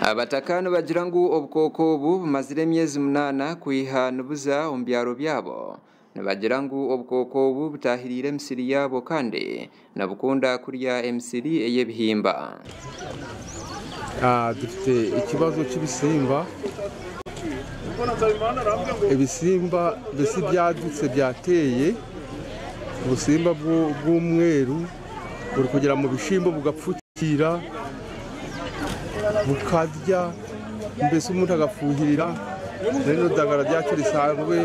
Abatakano bagira ngu obukoko obu bumazire emyezi 8 kwiha nibuza omu byaro byabo nibagira ngu obukoko obu butahirire emisiri yabo kandi nabukunda kurya emisiri ey'ebihimba. Dufite ikibazo cy'ibisimba. Ibisimba bisi byadutse byateye ubusimba bw'umweru buri kugera mu bishimbo bugapfukira bukarya mbese umuntu agafuhirira rero dagara ryacu risanzwe.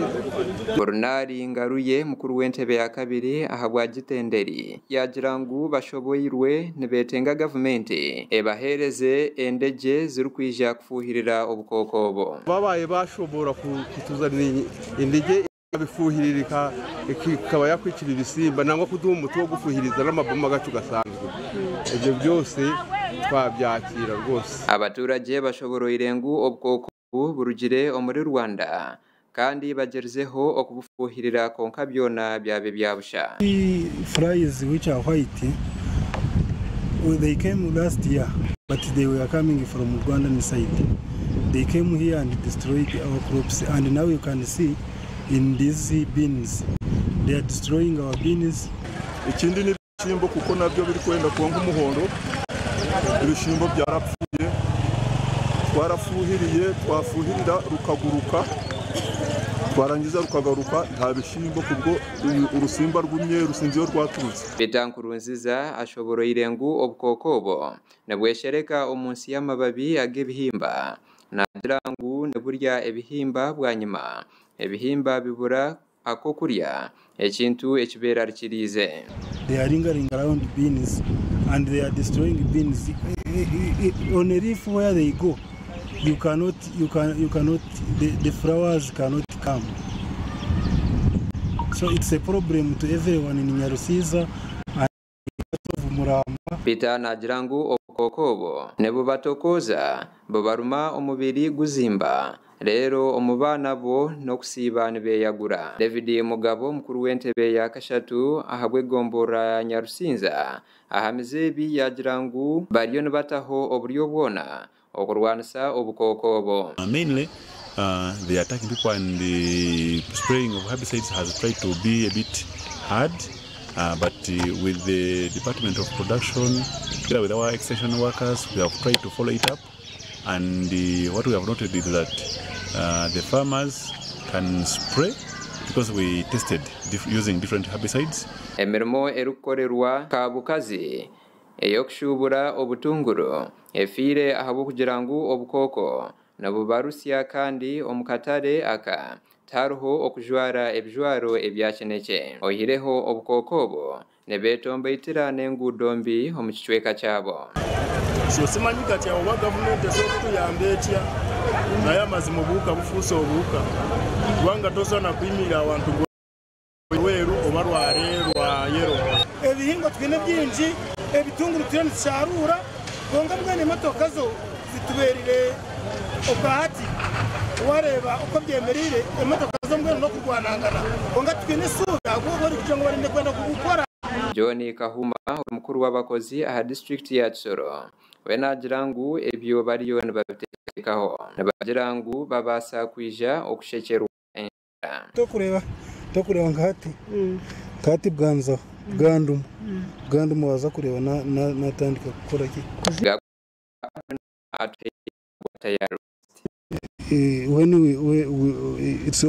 Koronari Ngaruye mukuru w'entebe ya kabiri ahabwa Gitenderi yagira ngu bashoboyirwe nibetenga gavumenti ebahereze endege ziri kwija kufuhirira obukoko obo. Babaye bashobora kutuzanira indege bifuhiririka ikaba yakwicira ibisimba nangwa kuduha umuti wo gufuhiriza n'amaboma gacu gasanzwe. Ibyo byose twabyakira rwose. Abaturage bashoboroyire ngu obukoko burugire omuri Rwanda kandi bagerezeho okubufuhirira konka byona byabe byabusha. Flies which are white, they came last year, but they were coming from Rwandan side. They came here and destroyed our crops, and now you can see in these beans they are destroying our beans. Ikindi ni ibishimbo kuko nabyo biri kwenda kuba nk'umuhondo. Ibishimbo byarapfuye, twarafuhiriye, twafuhirira rukaguruka, twarangiza rukagaruka nta bishimbo kubwo urusimba rw'umweru sinziyo rwaturutse. Peter Nkurunziza ashoboroyire ngu obukoko obo nabweshereka omunsi y'amababi ag'ebihimba nagira ngu neburya ebihimba bwanyuma ebihimba bibura ako kurya ekintu ekibera rikirize. They are lingering around beans and they are destroying beans. On a reef where they go, you cannot the flowers cannot come. So it's a problem to everyone in Nyarusiza and Muramba. Peter nagira ngu obukoko obo nebubatokoza bubaruma omubiri guzimba rero omubana bo no kusiba nibeyagura. David Mugabo mukuru w'entebe ya kashatu ahabwe gombora Nyarusinza ahamizebi yagira ngu bariyo nibataho oburyo bwona okurwanisa obukoko obo. Mainly the attacking people and the spraying of herbicides has tried to be a bit hard, but with the Department of Production together with our extension workers we have tried to follow it up, and what we have noted is that the farmers can spray because we tested using different herbicides. Emirimo erukorerwa kabukazi eyokushubura obutunguru efire ahabo kugira ngu obukoko nabubarusya kandi omukatare aka taruho okujwara ebijwaro ebyakeneke ohireho obukoko obo nebetomba itirane ngudombi omukicweka cyabo. So simanyika cya oba government ezokutuyamba etya naye amazima obuuka bufuuse obuuka kubanga tosana kuyimira abantu weeru oba lware lwa yero. Ebihingwa twine byingi ebitunguru tuyone tusarura bonga mwene motoka zo zituberire obahati wareba uko byemerire emotoka zo mwene no kurwanangana bonga twine suga ahubwo bari kugira ngo barinde kwenda kugukora. John Kahuma umukuru w'abakozi aha district ya Tsoro we nagira ngu ebyo bariyo nibabitekaho nabagira ngu babasa kwija okushekerwa tokureba nkati bwanza bwandumu waza kureba natandika gukora ki when it's